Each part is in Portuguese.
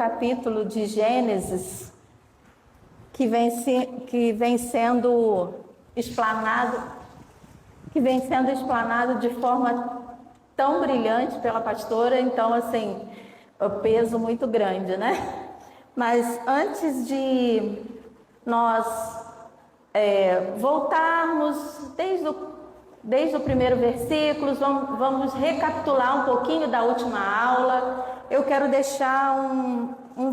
capítulo de Gênesis, que vem sendo explanado de forma tão brilhante pela pastora, então assim, o peso muito grande, né? Mas antes de nós voltarmos desde o primeiro versículo, vamos recapitular um pouquinho da última aula. Eu quero deixar um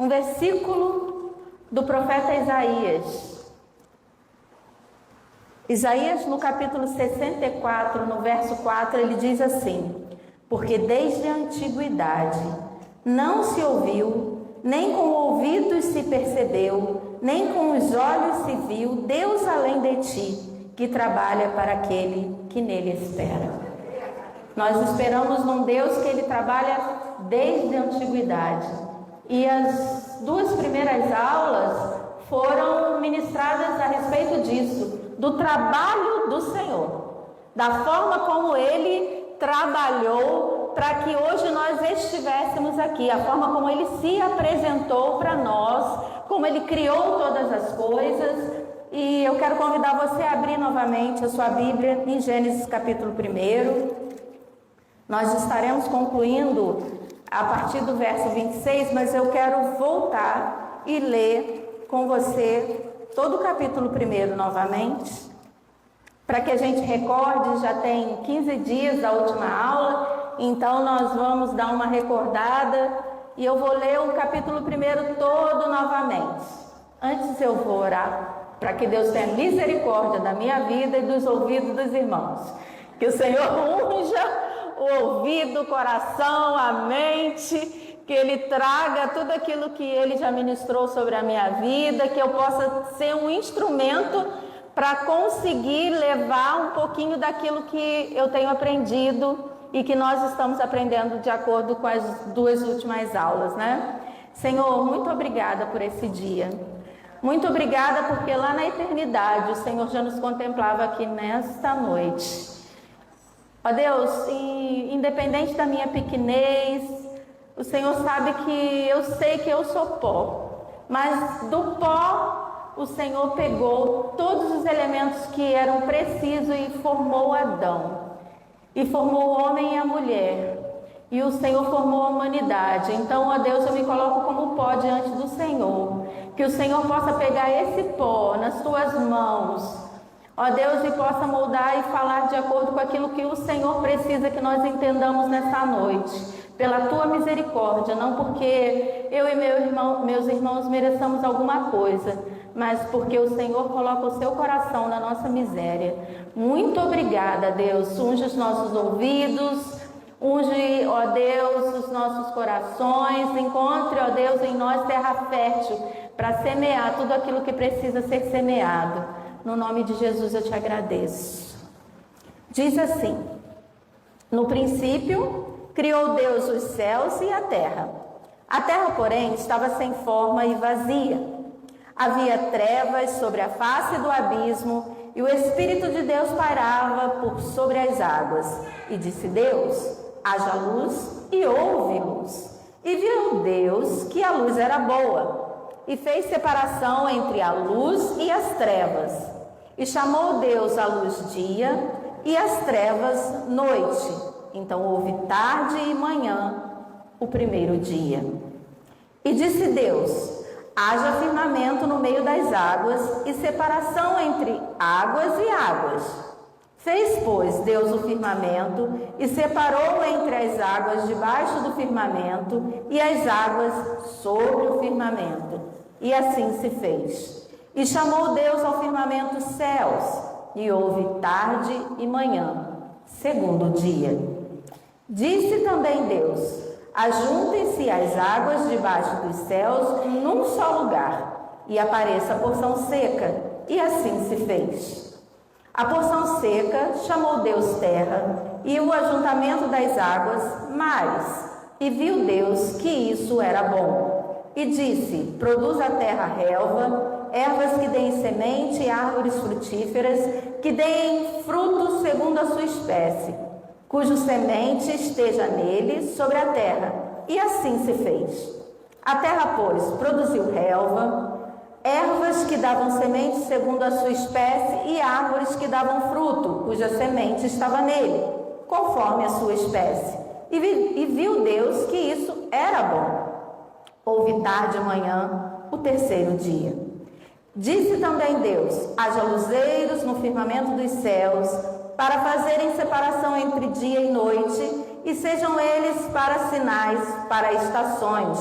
versículo do profeta Isaías. Isaías, no capítulo 64, no verso 4, ele diz assim: porque desde a antiguidade não se ouviu, nem com ouvidos se percebeu, nem com os olhos se viu, Deus além de ti, que trabalha para aquele que nele espera. Nós esperamos num Deus que ele trabalha desde a antiguidade. E as duas primeiras aulas foram ministradas a respeito disso, do trabalho do Senhor, da forma como ele trabalhou para que hoje nós estivéssemos aqui, a forma como ele se apresentou para nós, como ele criou todas as coisas. E eu quero convidar você a abrir novamente a sua Bíblia em Gênesis capítulo 1. Nós estaremos concluindo a partir do verso 26, mas eu quero voltar e ler com você todo o capítulo 1 novamente, para que a gente recorde. Já tem 15 dias da última aula, então nós vamos dar uma recordada e eu vou ler o capítulo 1 todo novamente. Antes eu vou orar para que Deus tenha misericórdia da minha vida e dos ouvidos dos irmãos. Que o Senhor unja o ouvido, o coração, a mente, que Ele traga tudo aquilo que Ele já ministrou sobre a minha vida, que eu possa ser um instrumento para conseguir levar um pouquinho daquilo que eu tenho aprendido e que nós estamos aprendendo de acordo com as duas últimas aulas, né? Senhor, muito obrigada por esse dia. Muito obrigada porque lá na eternidade o Senhor já nos contemplava aqui nesta noite. Ó Deus, independente da minha pequenez, o Senhor sabe que eu sei que eu sou pó, mas do pó o Senhor pegou todos os elementos que eram precisos e formou Adão, e formou o homem e a mulher, e o Senhor formou a humanidade. Então, ó Deus, eu me coloco como pó diante do Senhor, que o Senhor possa pegar esse pó nas tuas mãos, ó Deus, e possa moldar e falar de acordo com aquilo que o Senhor precisa que nós entendamos nessa noite. Pela tua misericórdia, não porque eu e meus irmãos mereçamos alguma coisa, mas porque o Senhor coloca o seu coração na nossa miséria. Muito obrigada, Deus. Unge os nossos ouvidos, unge, ó Deus, os nossos corações. Encontre, ó Deus, em nós terra fértil para semear tudo aquilo que precisa ser semeado. No nome de Jesus eu te agradeço. Diz assim: no princípio criou Deus os céus e a terra. A terra, porém, estava sem forma e vazia. Havia trevas sobre a face do abismo, e o Espírito de Deus pairava por sobre as águas. E disse Deus: haja luz, e houve luz. E viu Deus que a luz era boa, e fez separação entre a luz e as trevas. E chamou Deus a luz dia, e as trevas noite. Então houve tarde e manhã, o primeiro dia. E disse Deus: haja firmamento no meio das águas e separação entre águas e águas. Fez, pois, Deus o firmamento e separou entre as águas debaixo do firmamento e as águas sobre o firmamento. E assim se fez. E chamou Deus ao firmamento céus, e houve tarde e manhã, segundo dia. Disse também Deus: ajuntem-se as águas debaixo dos céus num só lugar, e apareça a porção seca. E assim se fez. A porção seca chamou Deus terra, e o ajuntamento das águas mares. E viu Deus que isso era bom. E disse: produz a terra relva, ervas que deem semente e árvores frutíferas, que deem fruto segundo a sua espécie, cujo semente esteja nele sobre a terra. e assim se fez. A terra, pois, produziu relva, ervas que davam semente segundo a sua espécie e árvores que davam fruto, cuja semente estava nele, conforme a sua espécie. E viu Deus que isso era bom. Houve tarde e manhã, o terceiro dia. Disse também Deus: haja luzeiros no firmamento dos céus, para fazerem separação entre dia e noite, e sejam eles para sinais, para estações,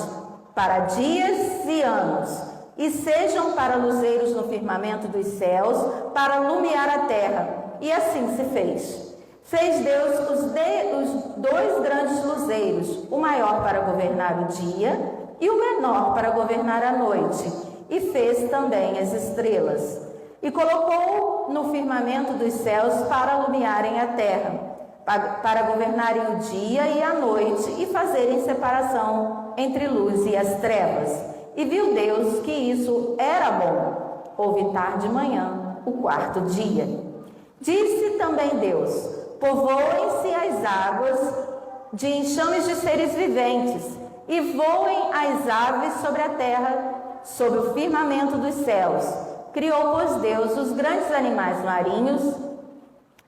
para dias e anos, e sejam para luzeiros no firmamento dos céus, para iluminar a terra. E assim se fez. Fez Deus os dois grandes luzeiros, o maior para governar o dia e o menor para governar a noite, e fez também as estrelas. E colocou no firmamento dos céus para iluminarem a terra, para governarem o dia e a noite, e fazerem separação entre luz e as trevas. E viu Deus que isso era bom. Houve tarde e manhã, o quarto dia. Disse também Deus: povoem-se as águas de enxames de seres viventes, e voem as aves sobre a terra, sobre o firmamento dos céus. Criou, pois, Deus os grandes animais marinhos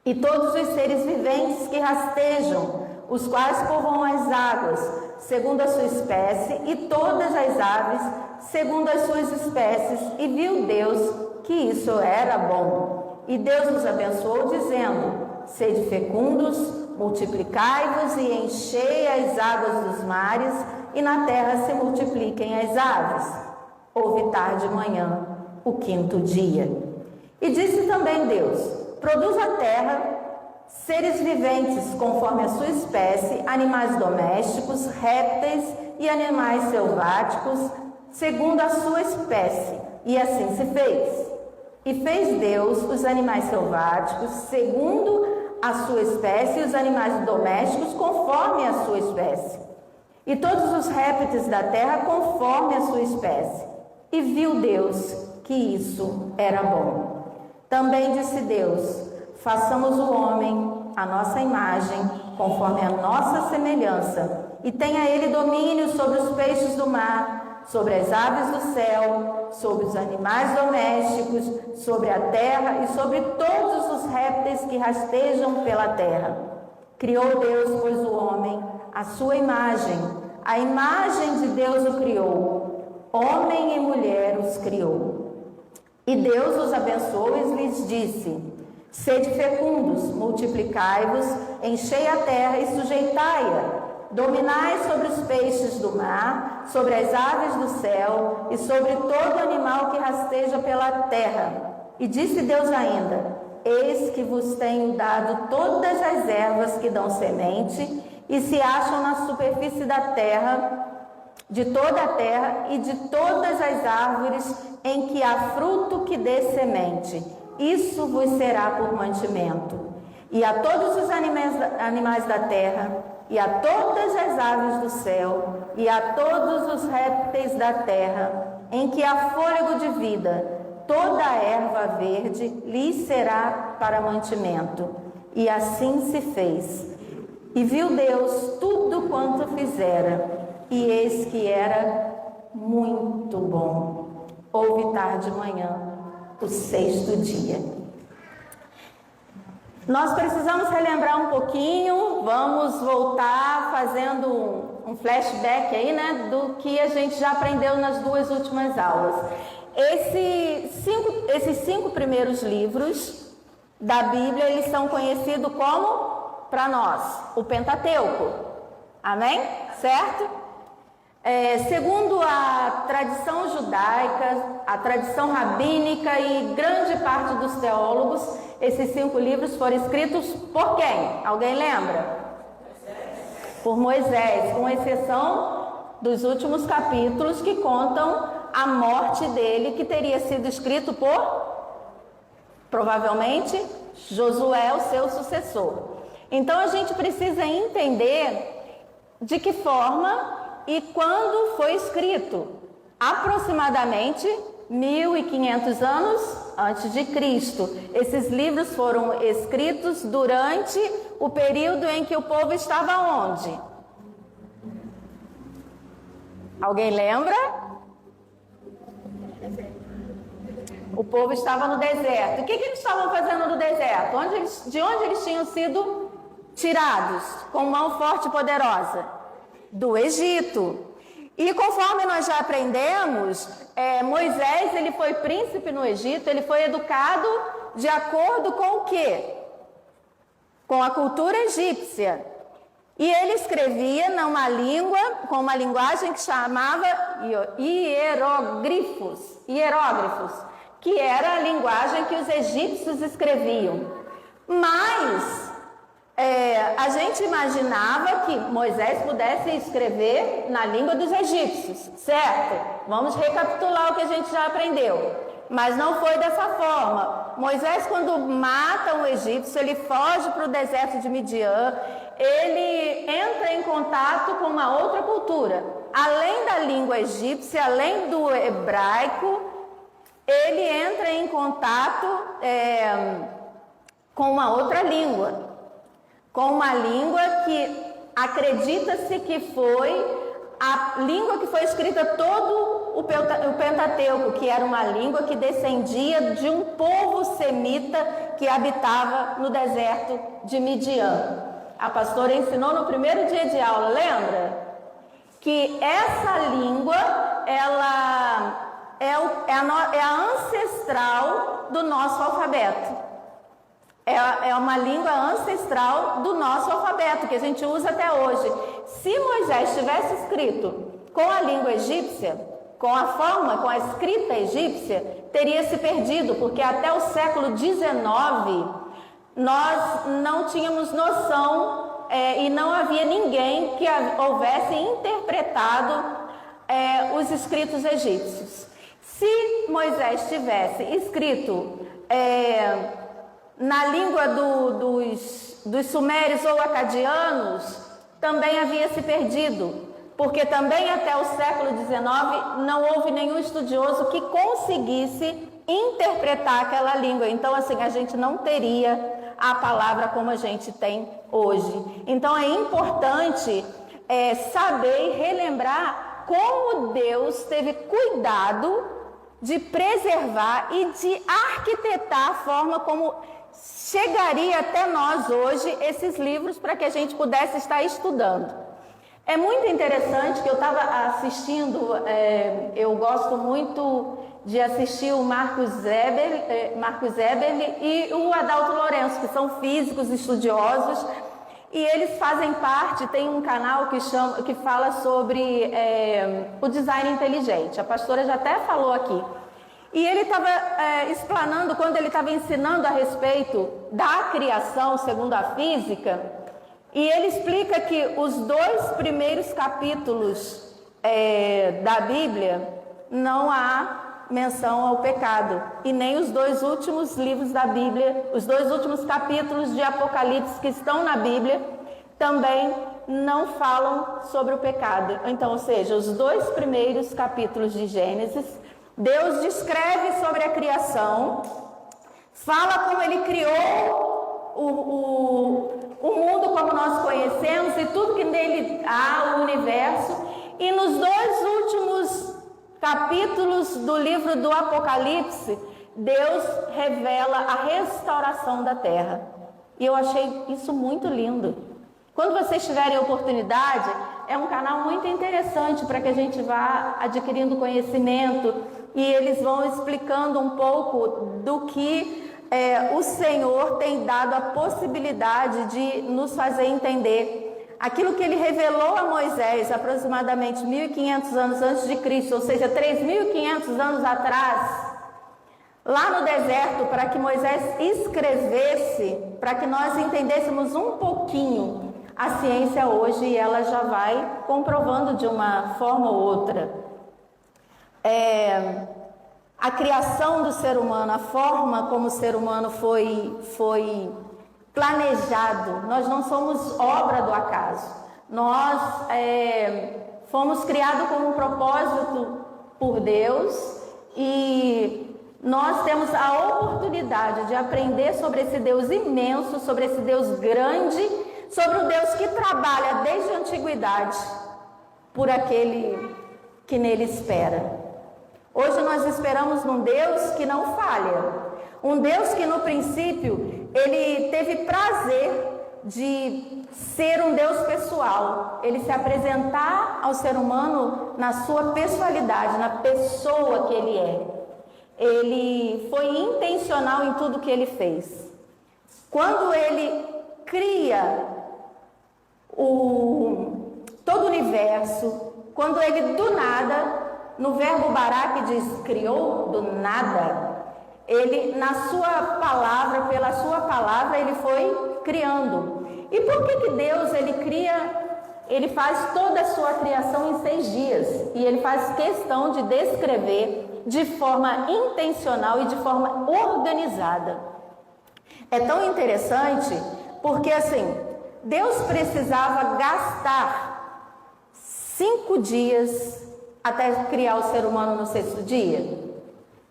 e todos os seres viventes que rastejam, os quais povoam as águas, segundo a sua espécie, e todas as aves, segundo as suas espécies. E viu Deus que isso era bom. E Deus os abençoou, dizendo: sede fecundos, multiplicai-vos e enchei as águas dos mares, e na terra se multipliquem as aves. Houve tarde e manhã, o quinto dia. E disse também Deus: produz a terra seres viventes conforme a sua espécie, animais domésticos, répteis e animais selváticos, segundo a sua espécie. E assim se fez. E fez Deus os animais selváticos segundo a sua espécie, e os animais domésticos conforme a sua espécie, e todos os répteis da terra conforme a sua espécie. E viu Deus que isso era bom. Também disse Deus: façamos o homem à nossa imagem, conforme a nossa semelhança, e tenha ele domínio sobre os peixes do mar, sobre as aves do céu, sobre os animais domésticos, sobre a terra e sobre todos os répteis que rastejam pela terra. Criou Deus, pois, o homem à sua imagem, a imagem de Deus o criou, homem e mulher os criou. E Deus os abençoou e lhes disse: sede fecundos, multiplicai-vos, enchei a terra e sujeitai-a, dominai sobre os peixes do mar, sobre as aves do céu e sobre todo animal que rasteja pela terra. E disse Deus ainda: eis que vos tenho dado todas as ervas que dão semente e se acham na superfície da terra, de toda a terra, e de todas as árvores em que há fruto que dê semente. Isso vos será por mantimento. E a todos os animais da terra, e a todas as aves do céu, e a todos os répteis da terra, em que há fôlego de vida, toda a erva verde lhes será para mantimento. E assim se fez. E viu Deus tudo quanto fizera, e eis que era muito bom. Houve tarde e manhã, o sexto dia. Nós precisamos relembrar um pouquinho, vamos voltar fazendo um flashback aí, né, do que a gente já aprendeu nas duas últimas aulas. Esses cinco primeiros livros da Bíblia, eles são conhecidos como, para nós, o Pentateuco. Amém? Certo? Segundo a tradição judaica, a tradição rabínica e grande parte dos teólogos, esses 5 livros foram escritos por quem? Alguém lembra? Por Moisés, com exceção dos últimos capítulos que contam a morte dele, que teria sido escrito por, provavelmente, Josué, o seu sucessor. Então a gente precisa entender de que forma e quando foi escrito, aproximadamente 1500 anos antes de Cristo. Esses livros foram escritos durante o período em que o povo estava onde? Alguém lembra? O povo estava no deserto. O que eles estavam fazendo no deserto? De onde eles tinham sido tirados com mão forte e poderosa? Do Egito. E conforme nós já aprendemos, Moisés, ele foi príncipe no Egito, ele foi educado de acordo com o quê? Com a cultura egípcia. E ele escrevia numa língua, com uma linguagem que chamava hieróglifos, que era a linguagem que os egípcios escreviam. Mas a gente imaginava que Moisés pudesse escrever na língua dos egípcios, certo? Vamos recapitular o que a gente já aprendeu. Mas não foi dessa forma. Moisés, quando mata um egípcio, ele foge para o deserto de Midian, ele entra em contato com uma outra cultura. Além da língua egípcia, além do hebraico, ele entra em contato com uma outra língua. Com uma língua que acredita-se que foi a língua que foi escrita todo o Pentateuco, que era uma língua que descendia de um povo semita que habitava no deserto de Midian. A pastora ensinou no primeiro dia de aula, lembra? Que essa língua, ela é a ancestral do nosso alfabeto. É uma língua ancestral do nosso alfabeto, que a gente usa até hoje. Se Moisés tivesse escrito com a língua egípcia, com a escrita egípcia, teria se perdido, porque até o século XIX nós não tínhamos noção e não havia ninguém que houvesse interpretado os escritos egípcios. Se Moisés tivesse escrito na língua dos sumérios ou acadianos, também havia se perdido, porque também até o século XIX não houve nenhum estudioso que conseguisse interpretar aquela língua. Então, assim, a gente não teria a palavra como a gente tem hoje. Então, é importante saber e relembrar como Deus teve cuidado de preservar e de arquitetar a forma como chegaria até nós hoje esses livros para que a gente pudesse estar estudando. É muito interessante que eu estava assistindo, eu gosto muito de assistir o Marcos Eberle e o Adalto Lourenço, que são físicos estudiosos, e eles fazem parte, tem um canal que fala sobre o design inteligente. A pastora já até falou aqui. E ele estava explanando, quando ele estava ensinando a respeito da criação segundo a física, e ele explica que os 2 primeiros capítulos da Bíblia não há menção ao pecado, e nem os 2 últimos livros da Bíblia, os 2 últimos capítulos de Apocalipse que estão na Bíblia, também não falam sobre o pecado. Então, ou seja, os 2 primeiros capítulos de Gênesis, Deus descreve sobre a criação, fala como ele criou o mundo como nós conhecemos e tudo que nele há, o universo. E nos 2 últimos capítulos do livro do Apocalipse, Deus revela a restauração da terra. E eu achei isso muito lindo. Quando vocês tiverem oportunidade, é um canal muito interessante para que a gente vá adquirindo conhecimento e eles vão explicando um pouco do que o Senhor tem dado a possibilidade de nos fazer entender. Aquilo que ele revelou a Moisés aproximadamente 1.500 anos antes de Cristo, ou seja, 3.500 anos atrás, lá no deserto, para que Moisés escrevesse, para que nós entendêssemos um pouquinho a ciência hoje, ela já vai comprovando de uma forma ou outra. A criação do ser humano, a forma como o ser humano foi planejado. Nós não somos obra do acaso. Nós fomos criados com um propósito por Deus e nós temos a oportunidade de aprender sobre esse Deus imenso, sobre esse Deus grande, sobre o Deus que trabalha desde a antiguidade por aquele que nele espera. Hoje nós esperamos num Deus que não falha. Um Deus que no princípio, ele teve prazer de ser um Deus pessoal. Ele se apresentar ao ser humano na sua pessoalidade, na pessoa que ele é. Ele foi intencional em tudo que ele fez. Quando ele cria todo o universo, quando ele do nada, no verbo bará que diz criou do nada, ele na sua palavra, pela sua palavra, ele foi criando. E por que Deus ele cria, ele faz toda a sua criação em 6 dias? E ele faz questão de descrever de forma intencional e de forma organizada. É tão interessante porque assim, Deus precisava gastar 5 dias até criar o ser humano no 6º dia.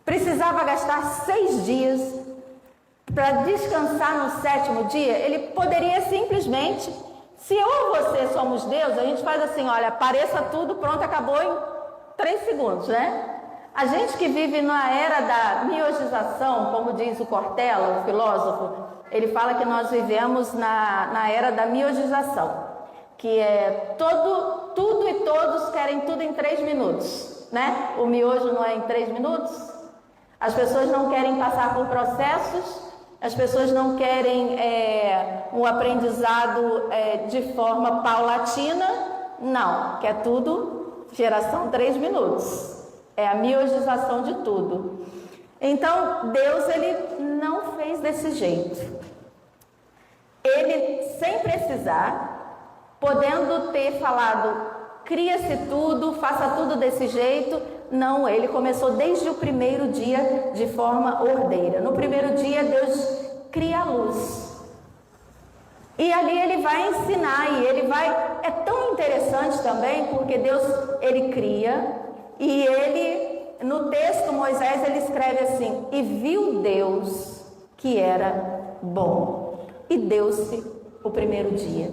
Precisava gastar 6 dias para descansar no 7º dia. Ele poderia simplesmente, se eu ou você somos Deus, a gente faz assim, olha, apareça tudo, pronto, acabou em 3 segundos, né? A gente que vive na era da miogização, como diz o Cortella, o filósofo, ele fala que nós vivemos na era da miogização, que é tudo e todos querem tudo em 3 minutos, né? O miojo não é em 3 minutos? As pessoas não querem passar por processos, as pessoas não querem um aprendizado de forma paulatina, não, quer tudo, geração 3 minutos. É a miogização de tudo. Então, Deus, ele não fez desse jeito. Ele, sem precisar, podendo ter falado, cria-se tudo, faça tudo desse jeito, não, ele começou desde o primeiro dia de forma ordeira. No primeiro dia, Deus cria a luz. E ali ele vai ensinar, e ele vai... É tão interessante também, porque Deus, ele cria... E ele, no texto, Moisés, ele escreve assim, e viu Deus que era bom, e deu-se o primeiro dia.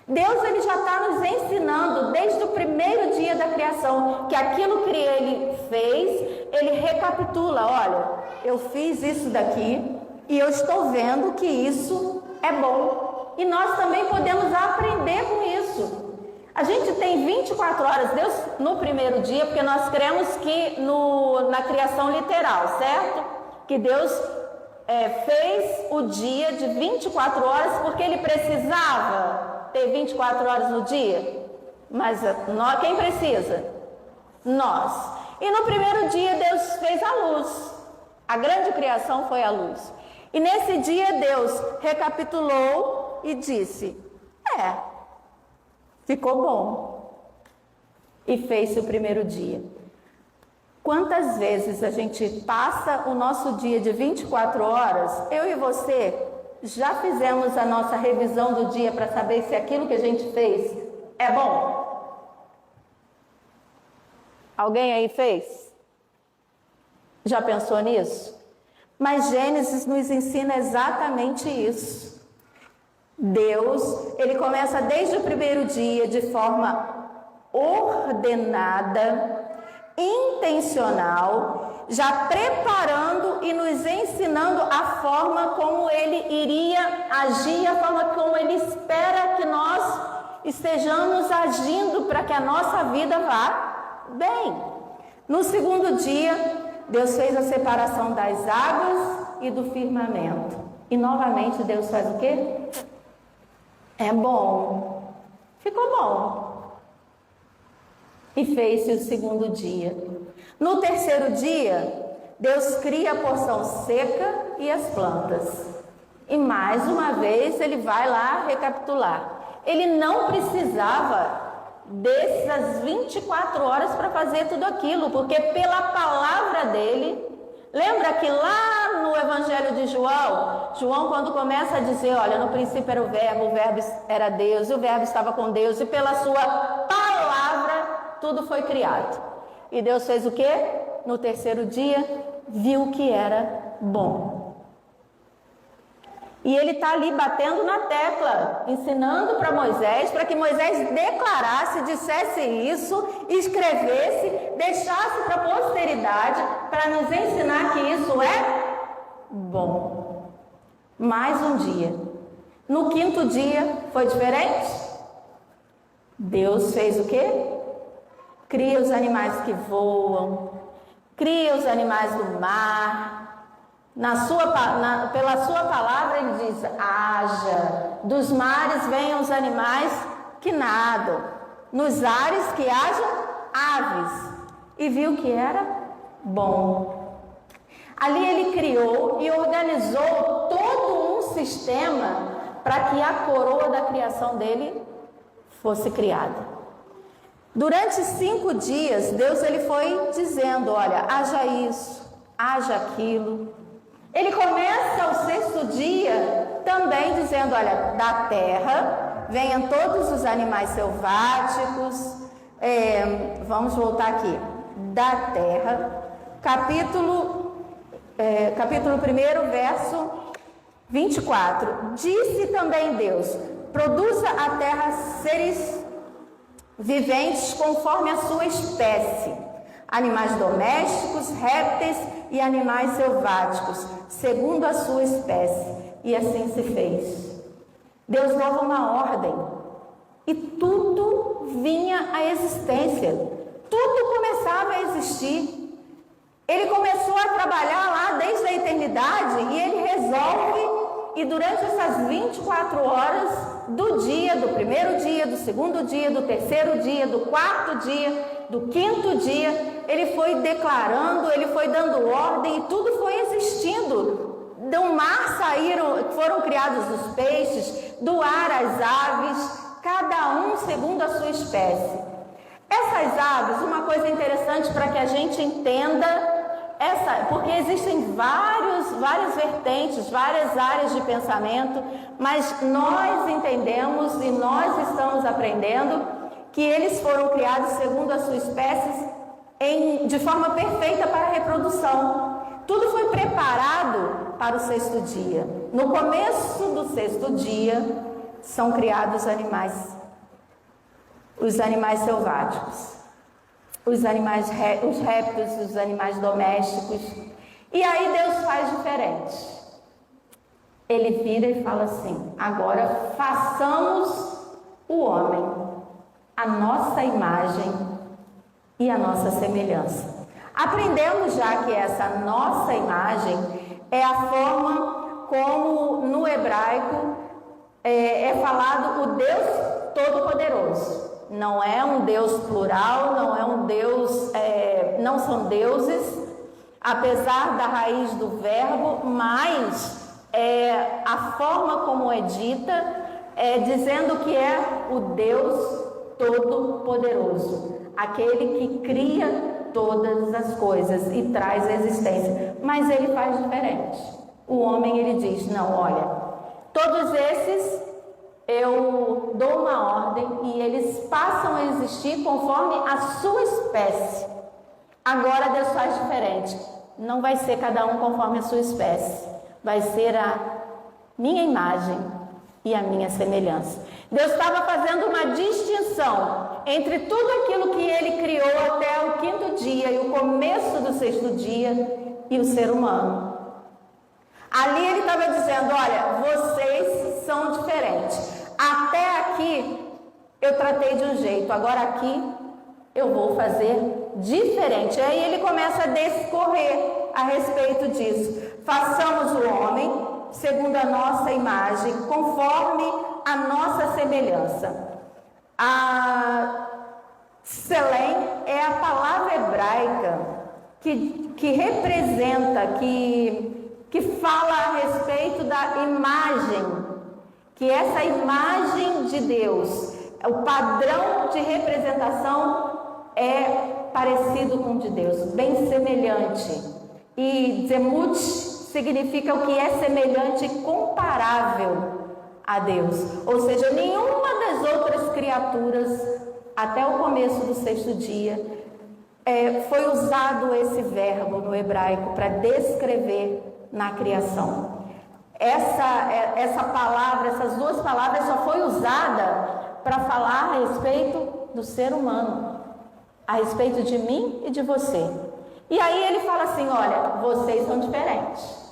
Deus, ele já está nos ensinando, desde o primeiro dia da criação, que aquilo que ele fez, ele recapitula, olha, eu fiz isso daqui, e eu estou vendo que isso é bom. E nós também podemos aprender com isso. A gente tem 24 horas, Deus no primeiro dia, porque nós cremos que na criação literal, certo? Que Deus fez o dia de 24 horas porque ele precisava ter 24 horas no dia. Mas quem precisa? Nós. E no primeiro dia Deus fez a luz. A grande criação foi a luz. E nesse dia Deus recapitulou e disse, ficou bom. E fez-se o primeiro dia. Quantas vezes a gente passa o nosso dia de 24 horas, eu e você já fizemos a nossa revisão do dia para saber se aquilo que a gente fez é bom? Alguém aí fez? Já pensou nisso? Mas Gênesis nos ensina exatamente isso. Deus, ele começa desde o primeiro dia de forma ordenada, intencional, já preparando e nos ensinando a forma como ele iria agir, a forma como ele espera que nós estejamos agindo para que a nossa vida vá bem. No segundo dia, Deus fez a separação das águas e do firmamento. E novamente Deus faz o quê? É bom. Ficou bom. E fez-se o segundo dia. No terceiro dia, Deus cria a porção seca e as plantas. E mais uma vez ele vai lá recapitular. Ele não precisava dessas 24 horas para fazer tudo aquilo, porque pela palavra dele, lembra que lá no Evangelho de João quando começa a dizer, olha, no princípio era o verbo era Deus, e o verbo estava com Deus, e pela sua palavra tudo foi criado. E Deus fez o quê? No terceiro dia, viu que era bom. E ele está ali batendo na tecla, ensinando para Moisés, para que Moisés declarasse, dissesse isso, escrevesse, deixasse para a posteridade, para nos ensinar que isso é bom. Mais um dia. No quinto dia foi diferente? Deus fez o quê? Cria os animais que voam, cria os animais do mar. Pela sua palavra ele diz, haja, dos mares venham os animais que nadam, nos ares que hajam aves, e viu que era bom. Ali ele criou e organizou todo um sistema para que a coroa da criação dele fosse criada. Durante 5 dias, Deus ele foi dizendo, olha, haja isso, haja aquilo. Ele começa o 6º dia também dizendo, olha, da terra venham todos os animais selváticos. Vamos voltar aqui. Da terra, capítulo 1, verso 24. Disse também Deus, produza a terra seres viventes conforme a sua espécie, animais domésticos, répteis e animais selváticos, segundo a sua espécie. E assim se fez. Deus dava uma ordem e tudo vinha à existência. Tudo começava a existir. Ele começou a trabalhar lá desde a eternidade e ele resolve. E durante essas 24 horas do dia, do primeiro dia, do segundo dia, do terceiro dia, do quarto dia, do quinto dia, ele foi declarando, ele foi dando ordem e tudo foi existindo. Do mar foram criados os peixes, do ar as aves, cada um segundo a sua espécie. Essas aves, uma coisa interessante para que a gente entenda, porque existem várias vertentes, várias áreas de pensamento, mas nós entendemos e nós estamos aprendendo que eles foram criados segundo as suas espécies de forma perfeita para a reprodução. Tudo foi preparado para o 6º dia. No começo do 6º dia são criados os animais selváticos. Os répteis, os animais domésticos. E aí Deus faz diferente. Ele vira e fala assim, agora façamos o homem, a nossa imagem e a nossa semelhança. Aprendemos já que essa nossa imagem é a forma como no hebraico é falado o Deus Todo-Poderoso. Não é um Deus plural, não é um Deus, não são deuses, apesar da raiz do verbo, mas a forma como é dita, dizendo que é o Deus Todo-Poderoso, aquele que cria todas as coisas e traz a existência. Mas ele faz diferente. O homem, ele diz, não, olha, todos esses eu dou uma ordem e eles passam a existir conforme a sua espécie. Agora Deus faz diferente. Não vai ser cada um conforme a sua espécie. Vai ser a minha imagem e a minha semelhança. Deus estava fazendo uma distinção entre tudo aquilo que ele criou até o 5º dia e o começo do 6º dia e o ser humano. Ali ele estava dizendo, olha, vocês são diferentes. Até aqui eu tratei de um jeito, agora aqui eu vou fazer diferente. Aí ele começa a discorrer a respeito disso. Façamos o homem segundo a nossa imagem, conforme a nossa semelhança. A Selém é a palavra hebraica que representa, que fala a respeito da imagem, que essa imagem de Deus, o padrão de representação é parecido com o de Deus, bem semelhante. E Zemut significa o que é semelhante e comparável a Deus. Ou seja, nenhuma das outras criaturas, até o começo do 6º dia, foi usado esse verbo no hebraico para descrever na criação. essa palavra, essas duas palavras só foi usada para falar a respeito do ser humano, a respeito de mim e de você. E aí ele fala assim, olha, vocês são diferentes.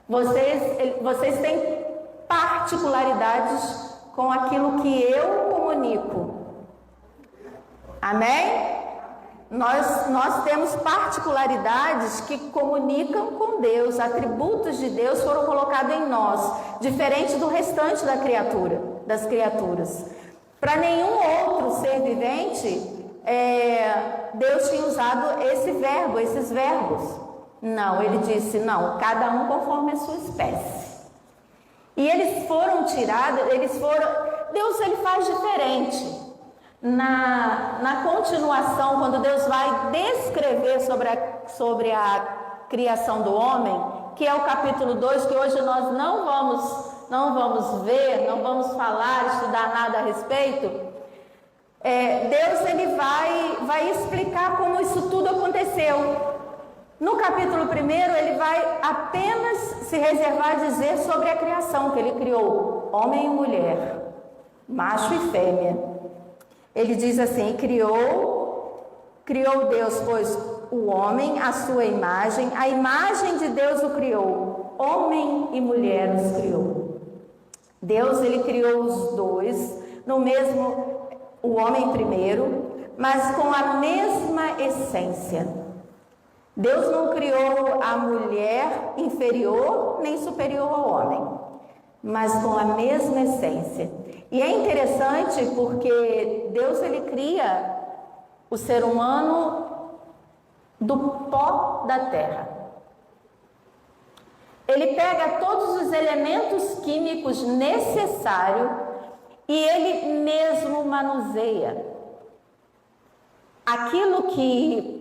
Vocês têm particularidades com aquilo que eu comunico. Amém? Nós temos particularidades que comunicam com Deus, atributos de Deus foram colocados em nós, diferente do restante das criaturas. Para nenhum outro ser vivente, Deus tinha usado esses verbos. Não, ele disse, não, cada um conforme a sua espécie. E eles foram tirados, Deus ele faz diferente. Na continuação, quando Deus vai descrever sobre a criação do homem, que é o capítulo 2, que hoje nós não vamos ver, não vamos falar, estudar nada a respeito, Deus ele vai explicar como isso tudo aconteceu. No capítulo 1, ele vai apenas se reservar a dizer sobre a criação, que ele criou homem e mulher, macho e fêmea. Ele diz assim, criou Deus, pois o homem, a sua imagem, a imagem de Deus o criou, homem e mulher os criou. Deus, ele criou os dois, o homem primeiro, mas com a mesma essência. Deus não criou a mulher inferior nem superior ao homem, mas com a mesma essência. E é interessante porque Deus ele cria o ser humano do pó da terra. Ele pega todos os elementos químicos necessários e ele mesmo manuseia. Aquilo que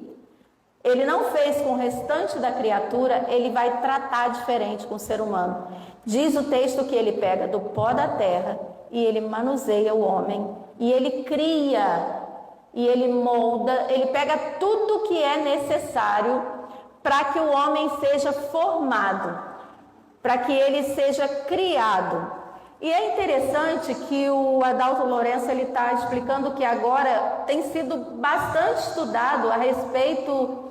ele não fez com o restante da criatura, ele vai tratar diferente com o ser humano. Diz o texto que ele pega do pó da terra e ele manuseia o homem, e ele cria, e ele molda, ele pega tudo que é necessário para que o homem seja formado, para que ele seja criado. E é interessante que o Adalto Lourenço ele está explicando que agora tem sido bastante estudado a respeito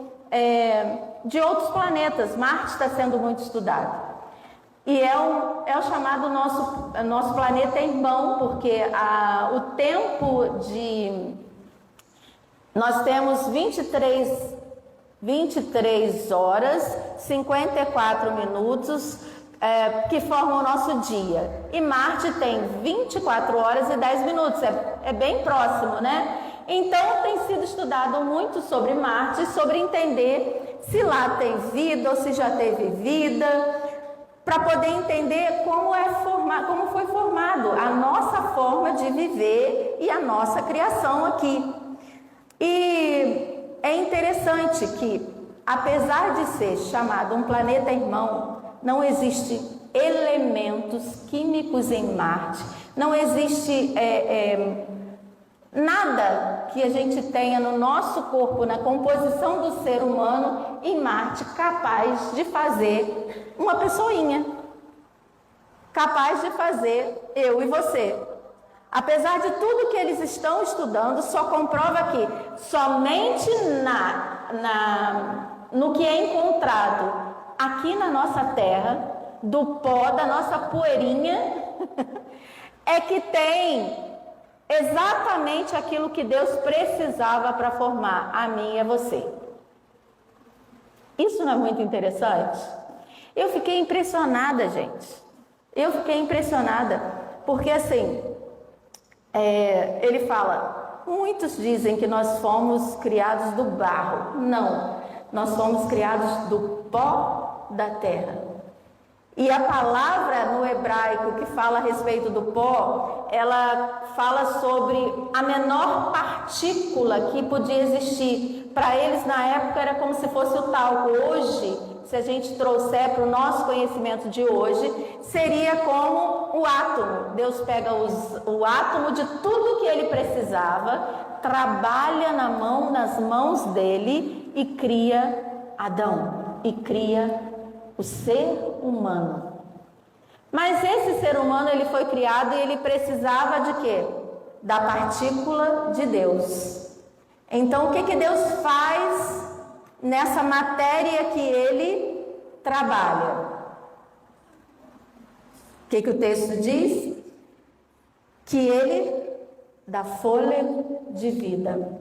de outros planetas. Marte está sendo muito estudado. E é o chamado nosso planeta irmão, porque o tempo nós temos 23 horas, 54 minutos, que formam o nosso dia. E Marte tem 24 horas e 10 minutos, é bem próximo, né? Então tem sido estudado muito sobre Marte, sobre entender se lá tem vida ou se já teve vida, para poder entender como foi formado a nossa forma de viver e a nossa criação aqui. E é interessante que, apesar de ser chamado um planeta irmão, não existe elementos químicos em Marte, não existe nada que a gente tenha no nosso corpo, na composição do ser humano em Marte, capaz de fazer uma pessoinha, capaz de fazer eu e você. Apesar de tudo que eles estão estudando, só comprova que somente no que é encontrado aqui na nossa terra, do pó, da nossa poeirinha, é que tem exatamente aquilo que Deus precisava para formar a mim e a você. Isso não é muito interessante? Eu fiquei impressionada, gente. Eu fiquei impressionada, porque assim, ele fala, muitos dizem que nós fomos criados do barro. Não, nós fomos criados do pó da terra. E a palavra no hebraico que fala a respeito do pó, ela fala sobre a menor partícula que podia existir. Para eles, na época, era como se fosse o talco. Hoje, se a gente trouxer para o nosso conhecimento de hoje, seria como o átomo. Deus pega o átomo de tudo que ele precisava, trabalha nas mãos dele e cria Adão, e cria o ser humano. Mas esse ser humano, ele foi criado e ele precisava de quê? Da partícula de Deus. Então, o que Deus faz nessa matéria que ele trabalha? O que o texto diz? Que ele dá fôlego de vida.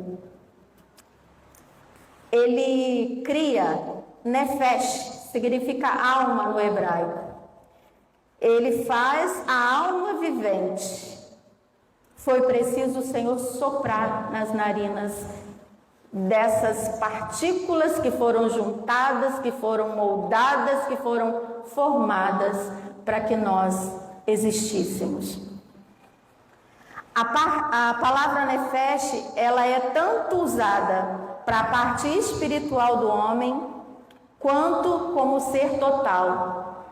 Ele cria, nefesh, significa alma no hebraico. Ele faz a alma vivente. Foi preciso o Senhor soprar nas narinas dessas partículas que foram juntadas, que foram moldadas, que foram formadas para que nós existíssemos. A palavra nefesh, ela é tanto usada para a parte espiritual do homem, quanto como ser total.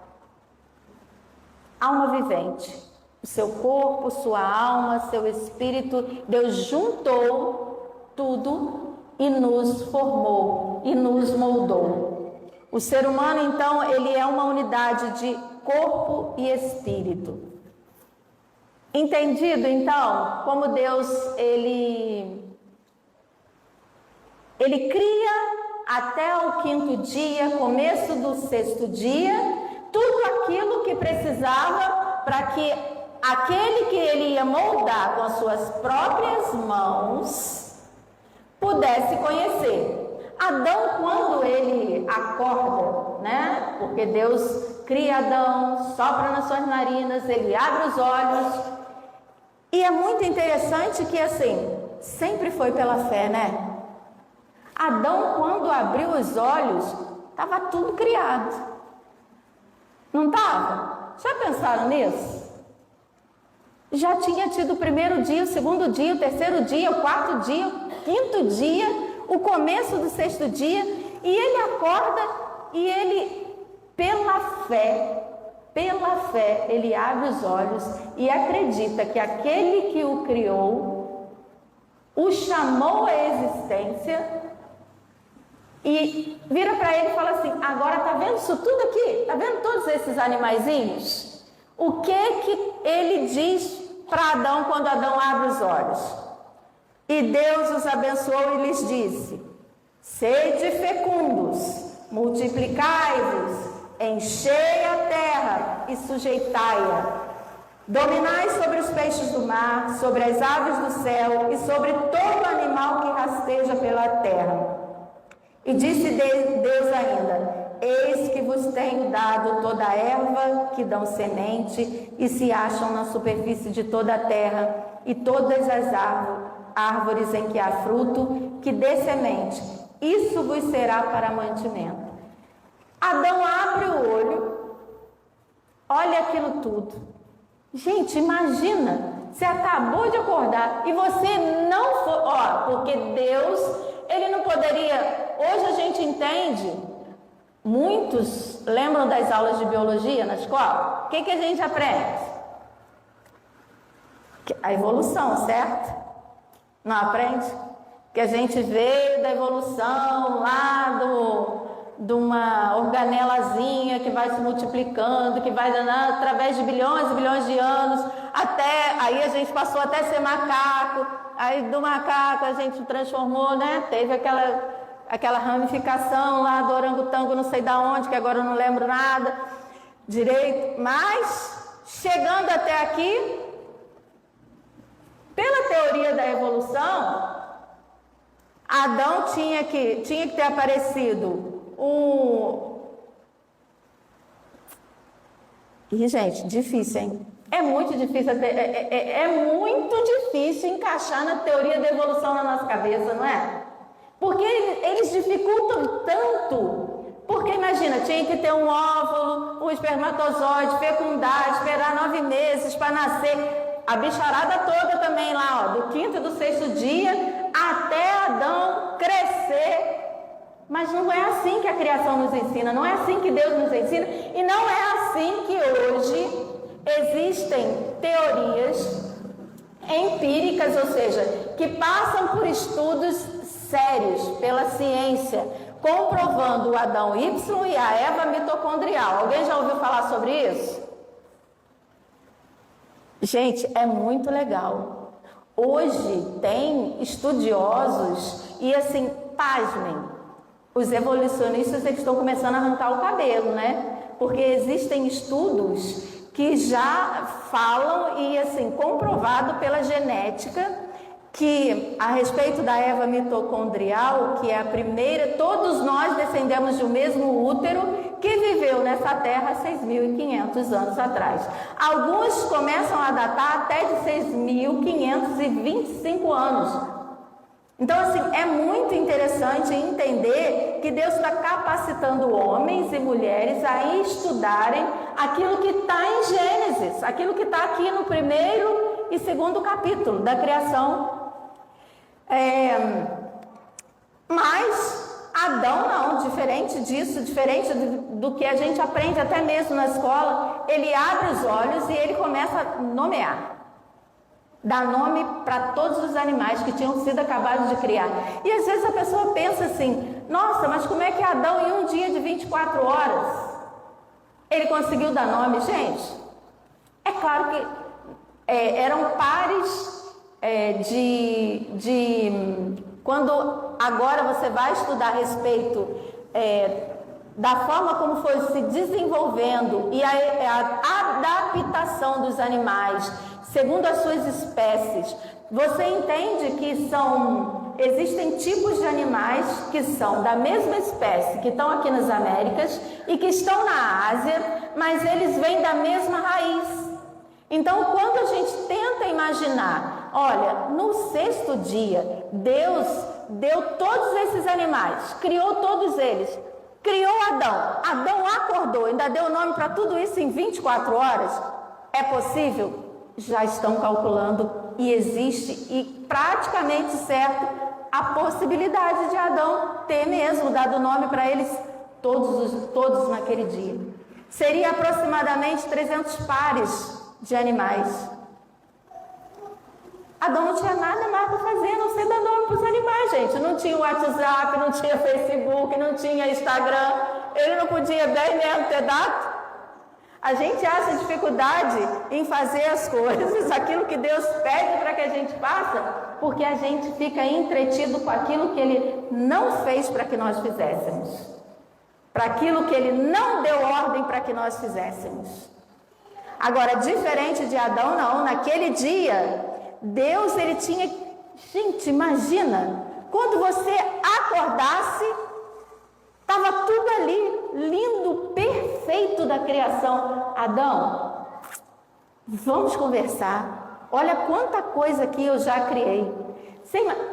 Alma vivente. O seu corpo, sua alma, seu espírito, Deus juntou tudo e nos formou e nos moldou. O ser humano, então, ele é uma unidade de corpo e espírito. Entendido, então, como Deus, ele cria até o 5º dia, começo do 6º dia, tudo aquilo que precisava para que aquele que ele ia moldar com as suas próprias mãos pudesse conhecer. Adão, quando ele acorda, né? Porque Deus cria Adão, sopra nas suas narinas, ele abre os olhos. E é muito interessante que assim, sempre foi pela fé, né? Adão, quando abriu os olhos, estava tudo criado. Não estava? Já pensaram nisso? Já tinha tido o 1º dia, o 2º dia, o 3º dia, o 4º dia, o 5º dia, o começo do 6º dia, e ele acorda e ele, pela fé, ele abre os olhos e acredita que aquele que o criou, o chamou à existência e vira para ele e fala assim: agora tá vendo isso tudo aqui? Tá vendo todos esses animaizinhos? O que ele diz para Adão quando Adão abre os olhos? E Deus os abençoou e lhes disse: sede fecundos, multiplicai-vos, enchei a terra e sujeitai-a. Dominai sobre os peixes do mar, sobre as aves do céu e sobre todo animal que rasteja pela terra. E disse Deus ainda: eis que vos tenho dado toda a erva que dão semente e se acham na superfície de toda a terra, e todas as árvores em que há fruto, que dê semente. Isso vos será para mantimento. Adão abre o olho, olha aquilo tudo. Gente, imagina, você acabou de acordar e você não foi, porque Deus, ele não poderia. Hoje a gente entende, muitos lembram das aulas de biologia na escola? O que a gente aprende? A evolução, certo? Não aprende? Que a gente veio da evolução lá de uma organelazinha que vai se multiplicando, que vai dando através de bilhões e bilhões de anos, aí a gente passou até ser macaco, aí do macaco a gente transformou, né? Teve aquela ramificação lá do orangotango, não sei da onde, que agora eu não lembro nada direito, mas chegando até aqui, pela teoria da evolução, Adão tinha que ter aparecido E, gente, difícil, hein? É muito difícil, muito difícil encaixar na teoria da evolução na nossa cabeça, não é? Porque eles dificultam tanto. Porque imagina, tinha que ter um óvulo, um espermatozoide, fecundar, esperar 9 meses para nascer. A bicharada toda também lá, do 5º e do 6º dia, até Adão crescer. Mas não é assim que a criação nos ensina, não é assim que Deus nos ensina, e não é assim que hoje existem teorias empíricas, ou seja, que passam por estudos sérios pela ciência, comprovando o Adão Y e a Eva mitocondrial. Alguém já ouviu falar sobre isso? Gente, é muito legal. Hoje tem estudiosos e assim, pasmem, os evolucionistas eles estão começando a arrancar o cabelo, né? Porque existem estudos que já falam e assim, comprovado pela genética, que a respeito da Eva mitocondrial, que é a primeira, todos nós descendemos do mesmo útero que viveu nessa terra 6.500 anos atrás. Alguns começam a datar até de 6.525 anos. Então, assim, é muito interessante entender que Deus está capacitando homens e mulheres a estudarem aquilo que está em Gênesis, aquilo que está aqui no 1º e 2º capítulo da criação. Mas Adão não, diferente disso, diferente do que a gente aprende até mesmo na escola, ele abre os olhos e ele começa a nomear. Dá nome para todos os animais que tinham sido acabados de criar. E às vezes a pessoa pensa assim, nossa, mas como é que Adão em um dia de 24 horas, ele conseguiu dar nome? Gente, é claro que eram pares quando agora você vai estudar a respeito da forma como foi se desenvolvendo e a adaptação dos animais segundo as suas espécies, você entende que existem tipos de animais que são da mesma espécie, que estão aqui nas Américas e que estão na Ásia, mas eles vêm da mesma raiz. Então, quando a gente tenta imaginar, olha, no 6º dia, Deus deu todos esses animais, criou todos eles, criou Adão. Adão acordou, ainda deu nome para tudo isso em 24 horas? É possível? Já estão calculando e existe, e praticamente certo, a possibilidade de Adão ter mesmo dado nome para eles todos naquele dia. Seria aproximadamente 300 pares de animais. Adão não tinha nada mais para fazer, a não ser dar nome para os animais, gente. Não tinha WhatsApp, não tinha Facebook, não tinha Instagram. Ele não podia bem mesmo ter dado. A gente acha dificuldade em fazer as coisas, aquilo que Deus pede para que a gente faça, porque a gente fica entretido com aquilo que Ele não fez para que nós fizéssemos, para aquilo que Ele não deu ordem para que nós fizéssemos. Agora, diferente de Adão, não, naquele dia, Deus, Ele tinha... Gente, imagina, quando você acordasse, estava tudo ali, lindo, perfeito da criação. Adão, vamos conversar. Olha quanta coisa que eu já criei.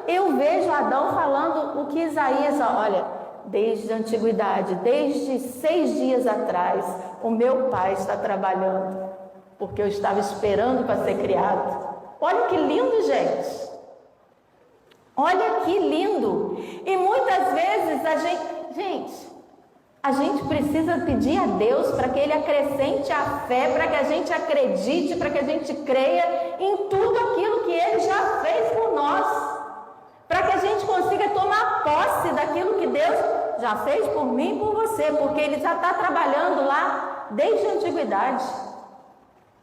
Eu vejo Adão falando o que Isaías, olha, desde a antiguidade, desde 6 dias atrás, o meu pai está trabalhando, porque eu estava esperando para ser criado. Olha que lindo, gente. Olha que lindo. E muitas vezes a gente precisa pedir a Deus para que Ele acrescente a fé, para que a gente acredite, para que a gente creia em tudo aquilo que Ele já fez por nós, para que a gente consiga tomar posse daquilo que Deus já fez por mim e por você, porque Ele já está trabalhando lá desde a antiguidade.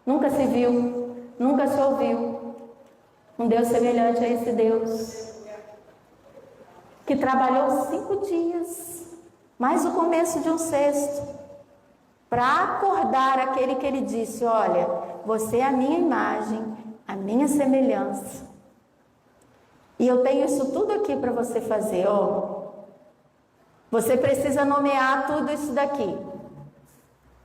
Nunca se viu, nunca se ouviu um Deus semelhante a esse Deus, que trabalhou 5 dias, mais o começo de um 6º, para acordar aquele que Ele disse, olha, você é a minha imagem, a minha semelhança, e eu tenho isso tudo aqui para você fazer, você precisa nomear tudo isso daqui.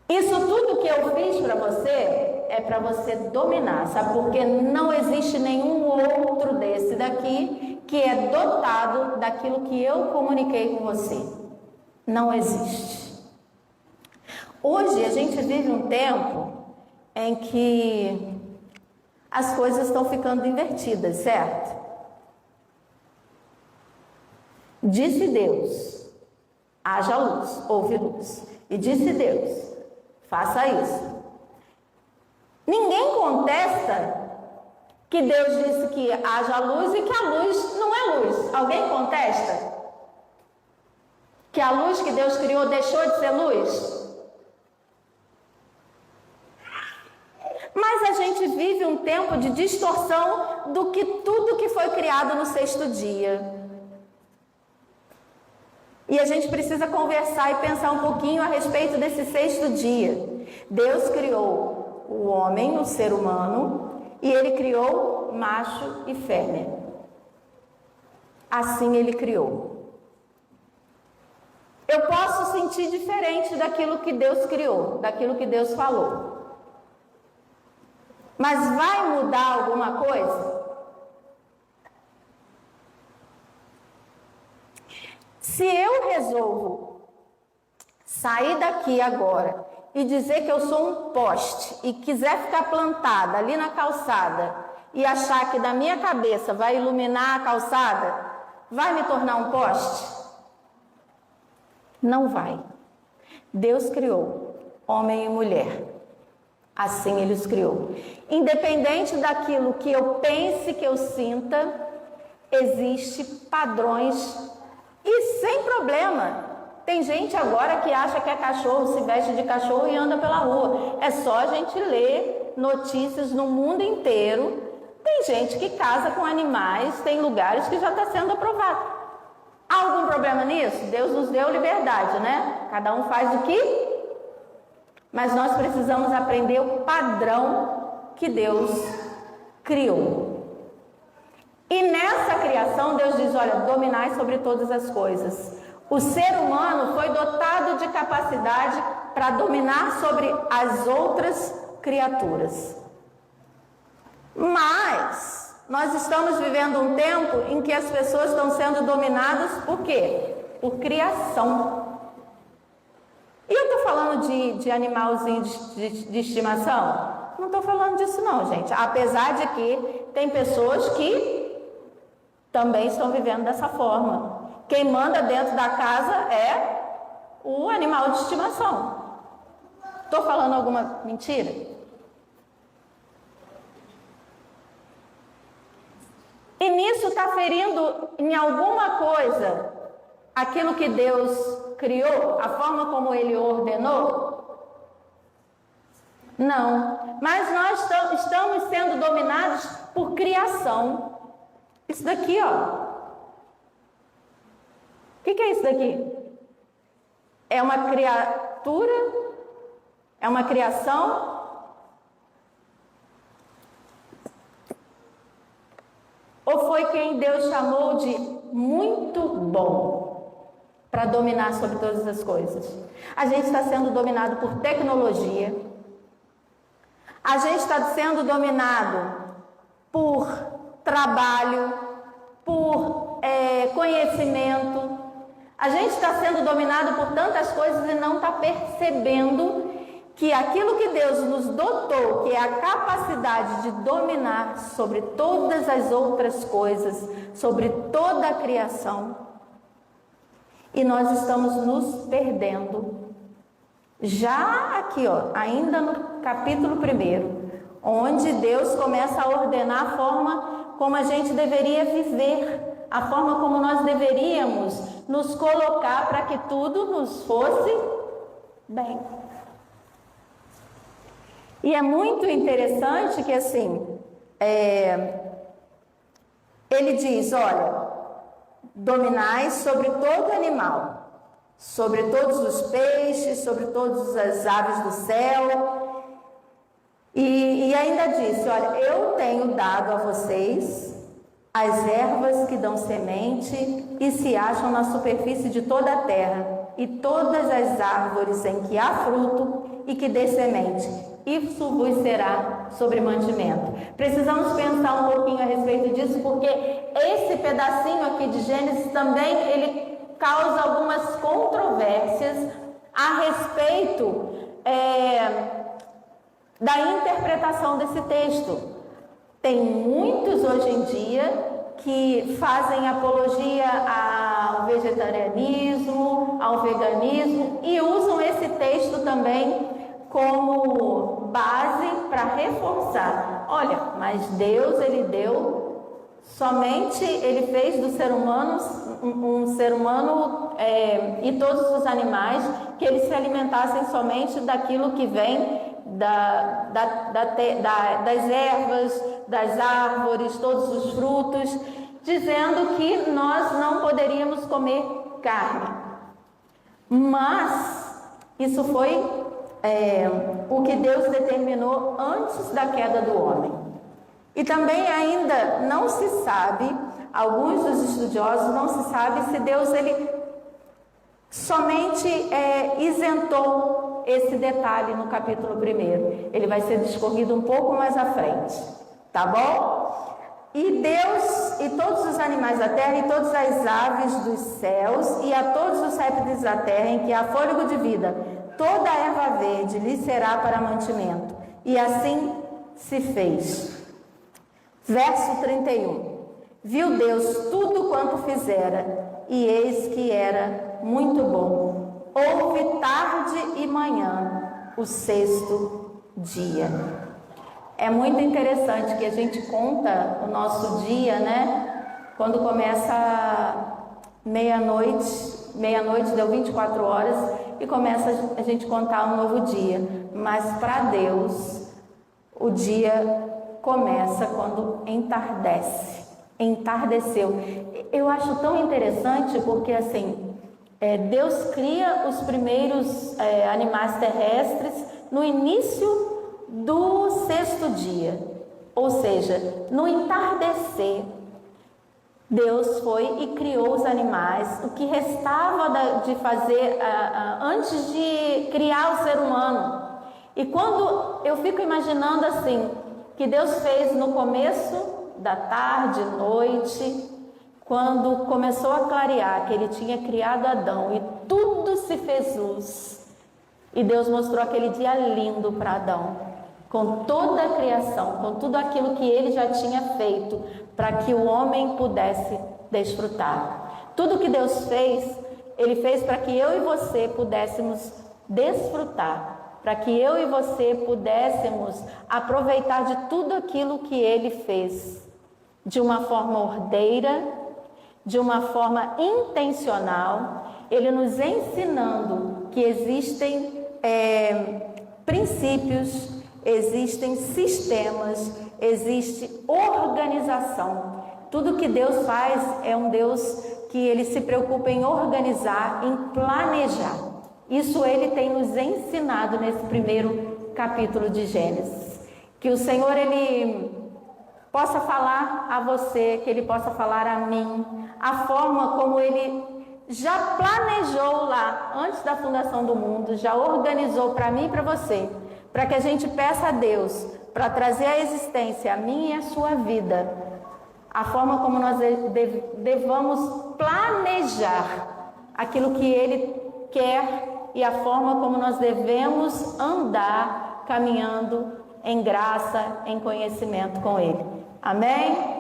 Isso tudo que eu fiz para você é para você dominar, sabe? Porque não existe nenhum outro desse daqui que é dotado daquilo que eu comuniquei com você. Não existe. Hoje a gente vive um tempo em que as coisas estão ficando invertidas, certo? Disse Deus, haja luz, houve luz. E disse Deus, faça isso. Ninguém contesta que Deus disse que haja luz e que a luz não é luz. Alguém contesta? Que a luz que Deus criou deixou de ser luz? Mas a gente vive um tempo de distorção do que tudo que foi criado no sexto dia. E a gente precisa conversar e pensar um pouquinho a respeito desse sexto dia. Deus criou o homem, o ser humano, e ele criou macho e fêmea. Assim ele criou. Eu posso sentir diferente daquilo que Deus criou, daquilo que Deus falou. Mas vai mudar alguma coisa? Se eu resolvo sair daqui agora e dizer que eu sou um poste e quiser ficar plantada ali na calçada e achar que da minha cabeça vai iluminar a calçada, vai me tornar um poste? Não vai. Deus criou homem e mulher. Assim Ele os criou. Independente daquilo que eu pense, que eu sinta, existem padrões e sem problema. Tem gente agora que acha que é cachorro, se veste de cachorro e anda pela rua. É só a gente ler notícias no mundo inteiro. Tem gente que casa com animais, tem lugares que já está sendo aprovado. Há algum problema nisso? Deus nos deu liberdade, né? Cada um faz o que... Mas nós precisamos aprender o padrão que Deus criou. E nessa criação, Deus diz, olha, dominai sobre todas as coisas. O ser humano foi dotado de capacidade para dominar sobre as outras criaturas. Mas nós estamos vivendo um tempo em que as pessoas estão sendo dominadas por quê? Por criação. E eu estou falando de animalzinho de estimação? Não estou falando disso não, gente. Apesar de que tem pessoas que também estão vivendo dessa forma. Quem manda dentro da casa é o animal de estimação. Estou falando alguma mentira? E nisso está ferindo em alguma coisa aquilo que Deus criou, a forma como Ele ordenou? Não. Mas nós estamos sendo dominados por criação. Isso daqui, ó. O que é isso daqui? É uma criatura? É uma criação? Ou foi quem Deus chamou de muito bom para dominar sobre todas as coisas? A gente está sendo dominado por tecnologia. A gente está sendo dominado por trabalho, por conhecimento. A gente está sendo dominado por tantas coisas e não está percebendo que aquilo que Deus nos dotou, que é a capacidade de dominar sobre todas as outras coisas, sobre toda a criação, e nós estamos nos perdendo. Já aqui, ó, ainda no capítulo 1, onde Deus começa a ordenar a forma como a gente deveria viver, a forma como nós deveríamos nos colocar para que tudo nos fosse bem. E é muito interessante que assim, ele diz, olha, dominai sobre todo animal, sobre todos os peixes, sobre todas as aves do céu. E ainda disse, olha, eu tenho dado a vocês as ervas que dão semente e se acham na superfície de toda a terra, e todas as árvores em que há fruto e que dê semente. Isso vos será sobre mantimento. Precisamos pensar um pouquinho a respeito disso, porque esse pedacinho aqui de Gênesis também, ele causa algumas controvérsias a respeito da interpretação desse texto. Tem muitos hoje em dia que fazem apologia ao vegetarianismo, ao veganismo e usam esse texto também como base para reforçar. Olha, mas Deus, Ele deu Somente ele fez do ser humano um ser humano e todos os animais que eles se alimentassem somente daquilo que vem das ervas, das árvores, todos os frutos, dizendo que nós não poderíamos comer carne. Mas isso foi o que Deus determinou antes da queda do homem. E também ainda não se sabe, alguns dos estudiosos não se sabe se Deus ele somente isentou esse detalhe no capítulo 1. Ele vai ser discorrido um pouco mais à frente, tá bom? E Deus, e todos os animais da terra, e todas as aves dos céus, e a todos os répteis da terra, em que há fôlego de vida, toda a erva verde lhe será para mantimento. E assim se fez. Verso 31. Viu Deus tudo quanto fizera, e eis que era muito bom. Houve tarde e manhã, o 6º dia. É muito interessante que a gente conta o nosso dia, né? Quando começa meia-noite deu 24 horas e começa a gente contar um novo dia. Mas para Deus, o dia começa quando entardeceu. Eu acho tão interessante porque assim, Deus cria os primeiros animais terrestres no início do 6º dia, ou seja, no entardecer, Deus foi e criou os animais, o que restava de fazer antes de criar o ser humano. E quando eu fico imaginando assim, que Deus fez no começo da tarde, noite, quando começou a clarear, que Ele tinha criado Adão e tudo se fez luz. E Deus mostrou aquele dia lindo para Adão, com toda a criação, com tudo aquilo que Ele já tinha feito, para que o homem pudesse desfrutar. Tudo que Deus fez, Ele fez para que eu e você pudéssemos desfrutar, para que eu e você pudéssemos aproveitar de tudo aquilo que Ele fez, de uma forma ordeira, de uma forma intencional, Ele nos ensinando que existem princípios, existem sistemas, existe organização. Tudo que Deus faz é um Deus que Ele se preocupa em organizar, em planejar. Isso Ele tem nos ensinado nesse primeiro capítulo de Gênesis. Que o Senhor, Ele possa falar a você, que Ele possa falar a mim, a forma como Ele já planejou lá, antes da fundação do mundo, já organizou para mim e para você, para que a gente peça a Deus para trazer à existência a minha e a sua vida, a forma como nós devamos planejar aquilo que Ele quer e a forma como nós devemos andar caminhando em graça, em conhecimento com Ele. Amém?